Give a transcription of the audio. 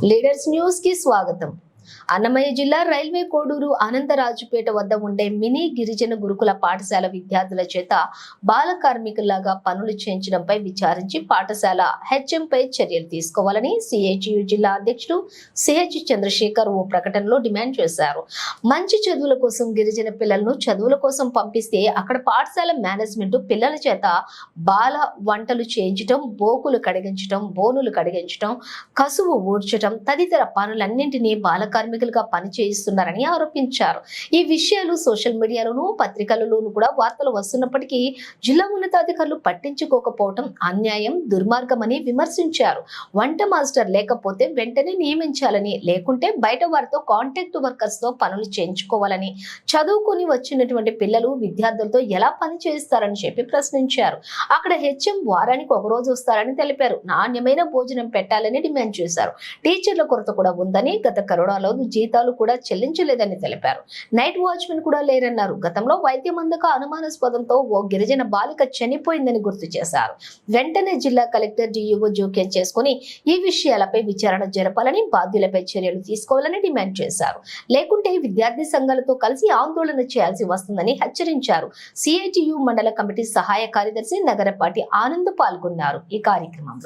Leaders news కి స్వాగతం. అన్నమయ్య జిల్లా రైల్వే కోడూరు అనంతరాజుపేట వద్ద ఉండే మినీ గిరిజన గురుకుల పాఠశాల విద్యార్థుల చేత బాల కార్మికుల్లాగా పనులు చేయించడంపై విచారించి పాఠశాల హెచ్ఎం పై చర్యలు తీసుకోవాలని సిహెచ్యు జిల్లా అధ్యక్షుడు సిహెచ్ చంద్రశేఖర్ ఓ ప్రకటనలో డిమాండ్ చేశారు. మంచి చదువుల కోసం గిరిజన పిల్లలను చదువుల కోసం పంపిస్తే అక్కడ పాఠశాల మేనేజ్మెంట్ పిల్లల చేత బాల వంటలు చేయించడం, బోకులు కడిగించడం, బోనులు కడిగించడం, కసువు ఊడ్చడం తదితర పనులన్నింటినీ బాల కార్మికులుగా పని చేయిస్తున్నారని ఆరోపించారు. ఈ విషయాలు సోషల్ మీడియాలోనూ పత్రికలలోనూ కూడా వార్తలు వస్తున్నప్పటికీ జిల్లా ఉన్నతాధికారులు పట్టించుకోకపోవడం అన్యాయం, దుర్మార్గమని విమర్శించారు. వంట మాస్టర్ లేకపోతే వెంటనే నియమించాలని, లేకుంటే బయట వారితో కాంట్రాక్ట్ వర్కర్స్ తో పనులు చేయించుకోవాలని, చదువుకొని వచ్చినటువంటి పిల్లలు విద్యార్థులతో ఎలా పని చేయిస్తారని చెప్పి ప్రశ్నించారు. అక్కడ హెచ్ఎం వారానికి ఒక రోజు వస్తారని తెలిపారు. నాణ్యమైన భోజనం పెట్టాలని డిమాండ్ చేశారు. టీచర్ల కొరత కూడా ఉందని, గత కరోనాలో జీతాలు కూడా చెల్లించలేదని తెలిపారు. నైట్ వాచ్మెన్ కూడా లేరన్నారు. గతంలో వైద్యం అందక అనుమానాస్పదంతో ఓ గిరిజన బాలిక చనిపోయిందని గుర్తు చేశారు. వెంటనే జిల్లా కలెక్టర్ డిఈఓ జోక్యం చేసుకుని ఈ విషయాలపై విచారణ జరపాలని, బాధ్యులపై చర్యలు తీసుకోవాలని డిమాండ్ చేశారు. లేకుంటే విద్యార్థి సంఘాలతో కలిసి ఆందోళన చేయాల్సి వస్తుందని హెచ్చరించారు. సిఐటియు మండల కమిటీ సహాయ కార్యదర్శి నగరపాటి ఆనంద్ పాల్గొన్నారు ఈ కార్యక్రమంలో.